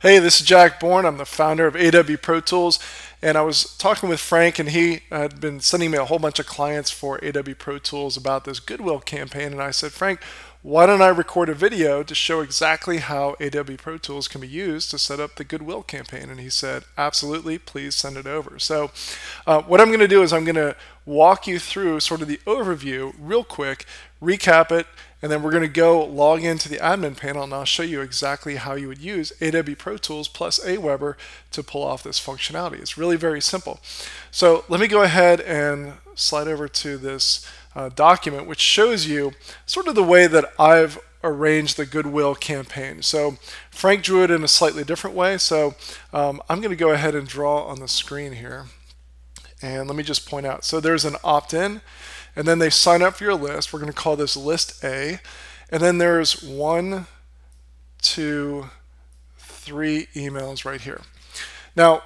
Hey, this is Jack Bourne. I'm the founder of AWProTools, and I was talking with Frank, and he had been sending me a whole bunch of clients for AWProTools about this Goodwill campaign. And I said, Frank, why don't I record a video to show exactly how AWProTools can be used to set up the Goodwill campaign? And he said, absolutely, please send it over. So what I'm going to do is I'm going to walk you through sort of the overview real quick, recap it, and then we're going to go log into the admin panel, and I'll show you exactly how you would use AWProTools plus Aweber to pull off this functionality. It's really very simple. So let me go ahead and slide over to this document, which shows you sort of the way that I've arranged the Goodwill campaign. So Frank drew it in a slightly different way. So I'm going to go ahead and draw on the screen here. And let me just point out, so there's an opt-in, and then they sign up for your list. We're going to call this list A. And then there's 1, 2, 3 emails right here. Now,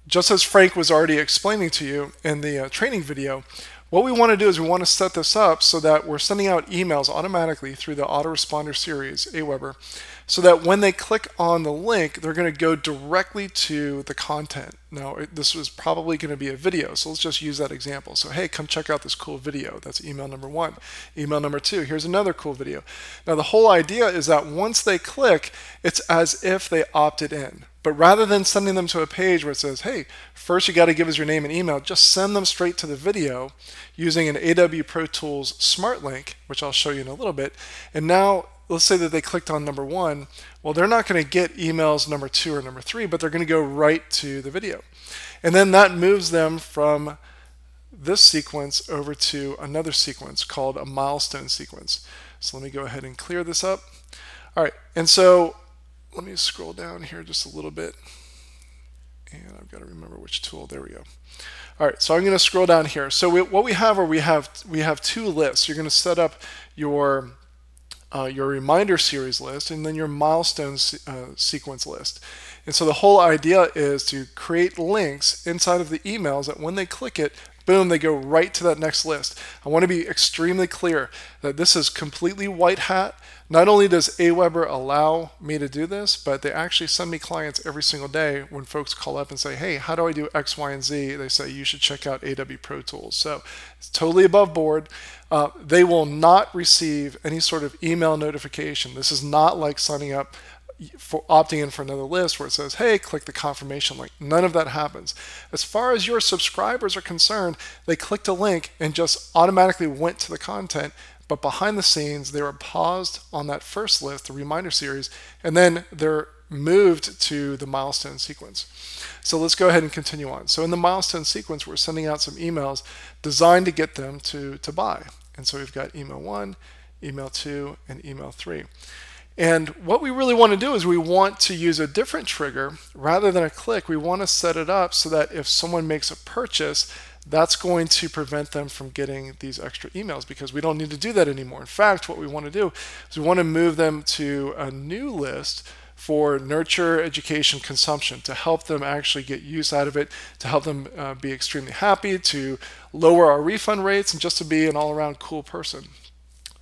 just as Frank was already explaining to you in the training video, what we want to do is we want to set this up so that we're sending out emails automatically through the autoresponder series, Aweber, so that when they click on the link, they're going to go directly to the content. Now, this was probably going to be a video, so let's just use that example. So, hey, come check out this cool video. That's email number 1. Email number 2, here's another cool video. Now, the whole idea is that once they click, it's as if they opted in. But rather than sending them to a page where it says, hey, first you got to give us your name and email, just send them straight to the video using an AWProTools Smart Link, which I'll show you in a little bit. And now, let's say that they clicked on number 1. Well, they're not going to get emails number 2 or number 3, but they're going to go right to the video. And then that moves them from this sequence over to another sequence called a milestone sequence. So let me go ahead and clear this up. All right, and so let me scroll down here just a little bit, and I've got to remember which tool. There we go. All right, so I'm going to scroll down here. So what we have are we have 2 lists. You're going to set up your reminder series list and then your milestone sequence list. And so the whole idea is to create links inside of the emails that when they click it, boom, they go right to that next list. I want to be extremely clear that this is completely white hat. Not only does Aweber allow me to do this, but they actually send me clients every single day when folks call up and say, hey, how do I do X, Y, and Z? They say, you should check out AWProTools. So it's totally above board. They will not receive any sort of email notification. This is not like signing up for opting in for another list where it says, hey, click the confirmation link. None of that happens. As far as your subscribers are concerned, they clicked a link and just automatically went to the content, but behind the scenes, they were paused on that first list, the reminder series, and then they're moved to the milestone sequence. So let's go ahead and continue on. So in the milestone sequence, we're sending out some emails designed to get them to buy. And so we've got email 1, email 2, and email 3. And what we really want to do is we want to use a different trigger rather than a click. We want to set it up so that if someone makes a purchase, that's going to prevent them from getting these extra emails because we don't need to do that anymore. In fact, what we want to do is we want to move them to a new list for nurture, education, consumption to help them actually get use out of it, to help them be extremely happy, to lower our refund rates, and just to be an all-around cool person.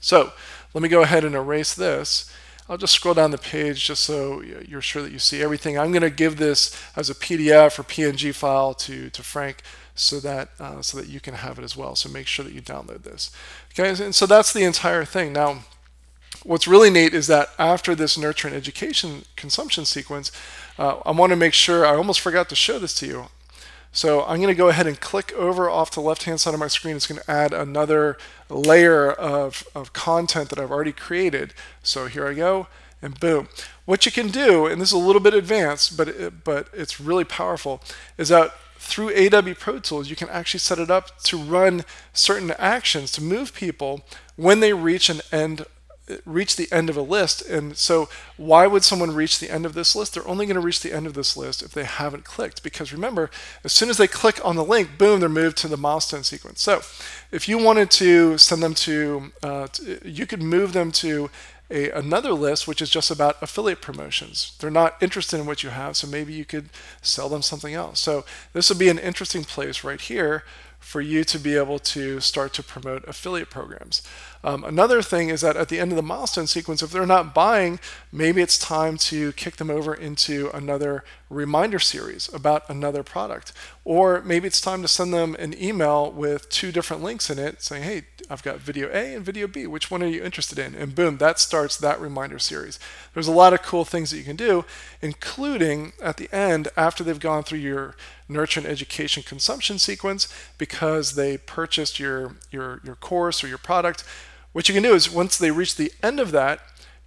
So let me go ahead and erase this. I'll just scroll down the page just so you're sure that you see everything. I'm going to give this as a PDF or PNG file to Frank so that you can have it as well. So make sure that you download this. Okay, and so that's the entire thing. Now, what's really neat is that after this nurture and education consumption sequence, I want to make sure, I almost forgot to show this to you. So I'm going to go ahead and click over off the left-hand side of my screen. It's going to add another layer of content that I've already created. So here I go, and boom. What you can do, and this is a little bit advanced, but it's really powerful, is that through AWProTools, you can actually set it up to run certain actions to move people when they reach the end of a list. And so why would someone reach the end of this list? They're only going to reach the end of this list if they haven't clicked, because remember, as soon as they click on the link, boom, they're moved to the milestone sequence. So if you wanted to send them to, you could move them to another list, which is just about affiliate promotions. They're not interested in what you have, so maybe you could sell them something else. So this would be an interesting place right here for you to be able to start to promote affiliate programs. Another thing is that at the end of the milestone sequence, if they're not buying, maybe it's time to kick them over into another reminder series about another product. Or maybe it's time to send them an email with 2 different links in it saying, hey, I've got video A and video B. Which one are you interested in? And boom, that starts that reminder series. There's a lot of cool things that you can do, including at the end, after they've gone through your nurture and education consumption sequence because they purchased your course or your product. What you can do is once they reach the end of that,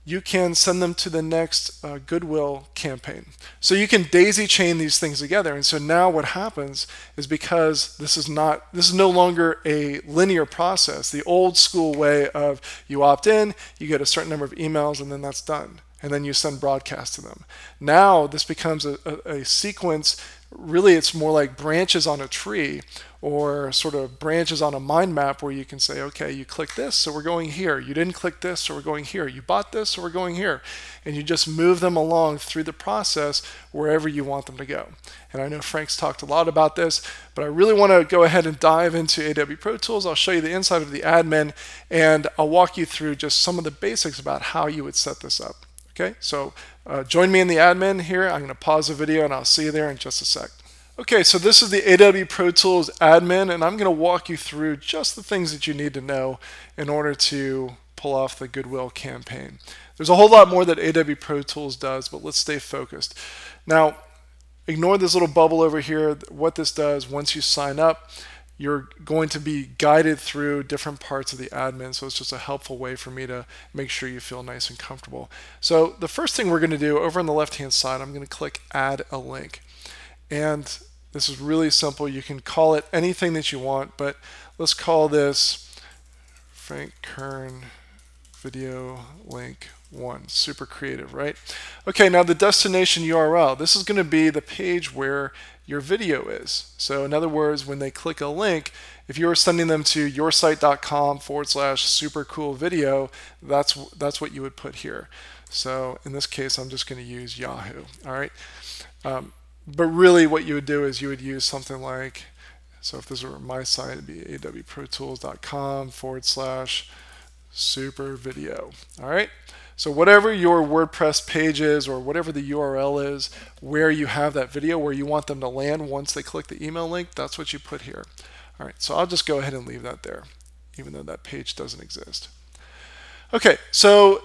you can send them to the next Goodwill campaign. So you can daisy chain these things together. And so now what happens is, because this is no longer a linear process, the old school way of you opt in, you get a certain number of emails, and then that's done. And then you send broadcasts to them. Now this becomes a sequence. Really, it's more like branches on a tree, or sort of branches on a mind map, where you can say, okay, you click this, so we're going here. You didn't click this, so we're going here. You bought this, so we're going here. And you just move them along through the process wherever you want them to go. And I know Frank's talked a lot about this, but I really want to go ahead and dive into AWProTools. I'll show you the inside of the admin, and I'll walk you through just some of the basics about how you would set this up. Okay, so join me in the admin here. I'm going to pause the video and I'll see you there in just a sec. Okay, so this is the AWProTools admin, and I'm going to walk you through just the things that you need to know in order to pull off the Goodwill campaign. There's a whole lot more that AWProTools does, but let's stay focused. Now, ignore this little bubble over here. What this does, once you sign up, you're going to be guided through different parts of the admin, so it's just a helpful way for me to make sure you feel nice and comfortable. So the first thing we're going to do, over on the left-hand side, I'm going to click Add a Link. And this is really simple. You can call it anything that you want, but let's call this Frank Kern Video Link 1. Super creative, right? Okay, now the destination URL. This is going to be the page where your video is. So in other words, when they click a link, if you were sending them to yoursite.com/supercoolvideo, that's what you would put here. So in this case, I'm just going to use Yahoo. All right. But really what you would do is you would use something like, so if this were my site, it'd be awprotools.com/supervideo. All right. So whatever your WordPress page is, or whatever the URL is, where you have that video, where you want them to land once they click the email link, that's what you put here. All right, so I'll just go ahead and leave that there, even though that page doesn't exist. Okay, so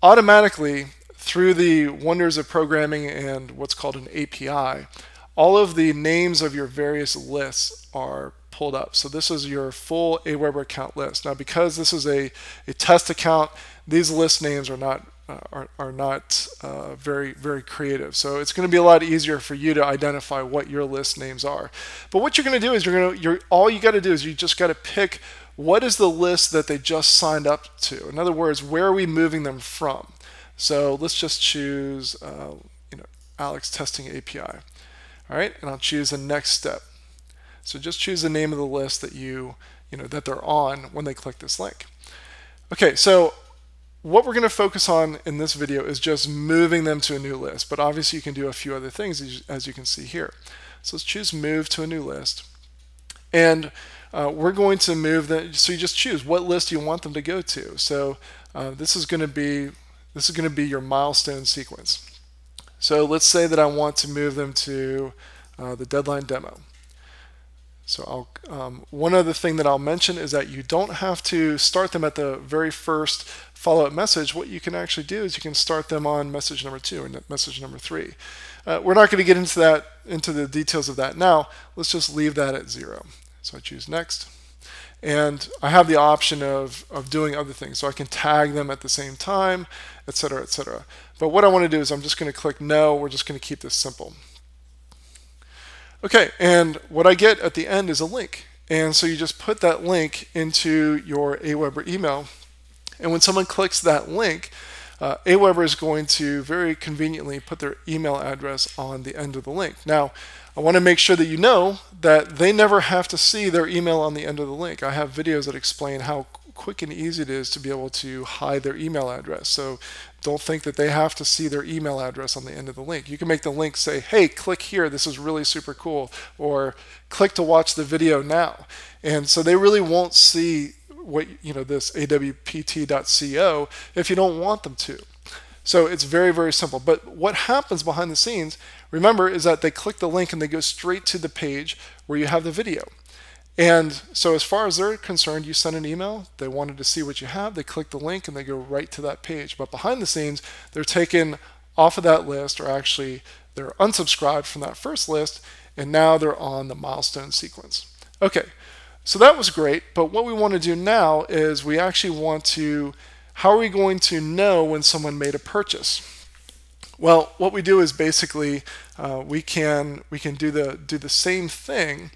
automatically, through the wonders of programming and what's called an API, all of the names of your various lists are pulled up. So this is your full Aweber account list. Now, because this is a test account, these list names are not very creative. So it's going to be a lot easier for you to identify what your list names are. But what you're going to do is all you got to do is you just got to pick what is the list that they just signed up to. In other words, where are we moving them from? So let's just choose Alex Testing API. All right, and I'll choose the next step. So just choose the name of the list that that they're on when they click this link. Okay, so what we're going to focus on in this video is just moving them to a new list, but obviously you can do a few other things, as you can see here. So let's choose Move to a New List, and we're going to move them. So you just choose what list you want them to go to. So this is going to be your milestone sequence. So let's say that I want to move them to the deadline demo. So one other thing that I'll mention is that you don't have to start them at the very first follow-up message. What you can actually do is you can start them on message number 2 or message number 3. We're not going to get into the details of that now. Let's just leave that at 0. So I choose Next. And I have the option of doing other things. So I can tag them at the same time, etc., etc. But what I want to do is I'm just going to click No. We're just going to keep this simple. Okay, and what I get at the end is a link. And so you just put that link into your Aweber email. And when someone clicks that link, Aweber is going to very conveniently put their email address on the end of the link. Now, I want to make sure that you know that they never have to see their email on the end of the link. I have videos that explain how quick and easy it is to be able to hide their email address. So don't think that they have to see their email address on the end of the link. You can make the link say, hey, click here, this is really super cool, or click to watch the video now. And so they really won't see what, this awpt.co if you don't want them to. So it's very, very simple. But what happens behind the scenes, remember, is that they click the link and they go straight to the page where you have the video. And so as far as they're concerned, you send an email, they wanted to see what you have, they click the link and they go right to that page. But behind the scenes, they're taken off of that list, or actually they're unsubscribed from that first list, and now they're on the milestone sequence. Okay, so that was great, but what we want to do now is we actually want to, how are we going to know when someone made a purchase? Well, what we do is basically we can do the same thing.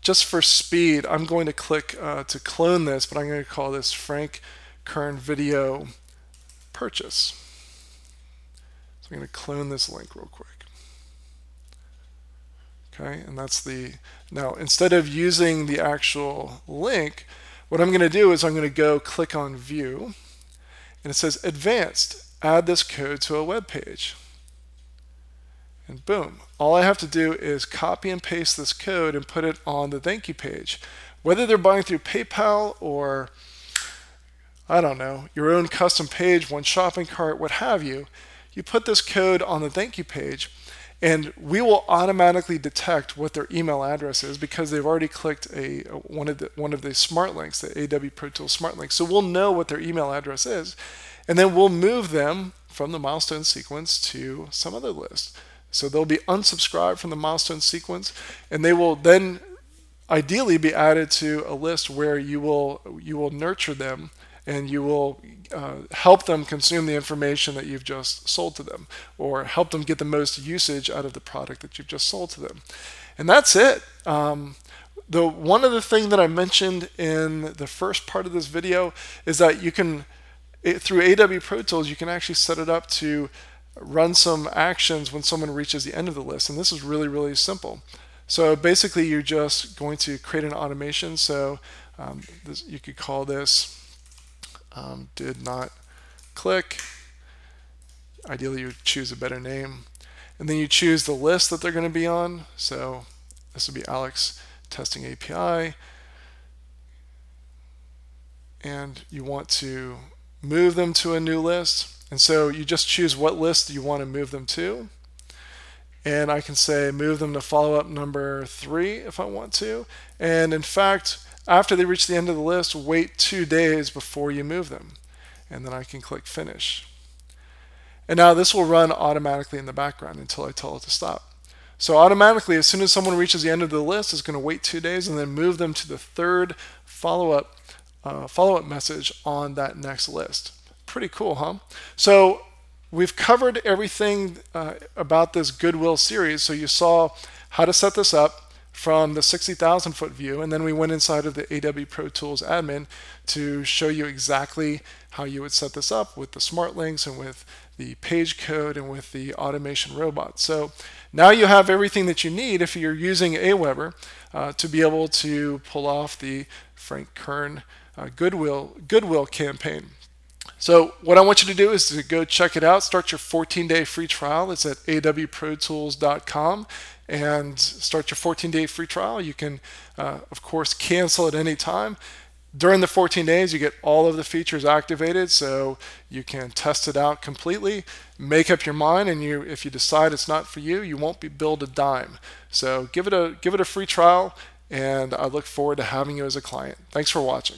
Just for speed, I'm going to click to clone this, but I'm going to call this Frank Kern Video Purchase. So I'm going to clone this link real quick. Okay, and that's the, now instead of using the actual link, what I'm going to do is I'm going to go click on View, and it says Advanced, add this code to a web page. And boom, all I have to do is copy and paste this code and put it on the thank you page. Whether they're buying through PayPal or, I don't know, your own custom page, one shopping cart, what have you, you put this code on the thank you page, and we will automatically detect what their email address is because they've already clicked one of the smart links, the AWProTools smart links. So we'll know what their email address is, and then we'll move them from the milestone sequence to some other list. So they'll be unsubscribed from the milestone sequence, and they will then ideally be added to a list where you will nurture them, and you will help them consume the information that you've just sold to them, or help them get the most usage out of the product that you've just sold to them. And that's it. One other thing that I mentioned in the first part of this video is that you can, through AWProTools, you can actually set it up to run some actions when someone reaches the end of the list. And this is really, really simple. So basically, you're just going to create an automation. So you could call this did not click. Ideally, you would choose a better name. And then you choose the list that they're going to be on. So this would be Alex Testing API. And you want to move them to a new list. And so you just choose what list you want to move them to. And I can say move them to follow-up number 3 if I want to. And in fact, after they reach the end of the list, wait 2 days before you move them. And then I can click Finish. And now this will run automatically in the background until I tell it to stop. So automatically, as soon as someone reaches the end of the list, it's going to wait 2 days and then move them to the third follow-up message on that next list. Pretty cool, huh? So we've covered everything about this Goodwill series. So you saw how to set this up from the 60,000 foot view, and then we went inside of the AWProTools admin to show you exactly how you would set this up with the smart links and with the page code and with the automation robot. So now you have everything that you need if you're using Aweber to be able to pull off the Frank Kern Goodwill campaign. So what I want you to do is to go check it out. Start your 14-day free trial. It's at awprotools.com, and start your 14-day free trial. You can, of course, cancel at any time. During the 14 days, you get all of the features activated, so you can test it out completely, make up your mind, and if you decide it's not for you, you won't be billed a dime. So give it a free trial, and I look forward to having you as a client. Thanks for watching.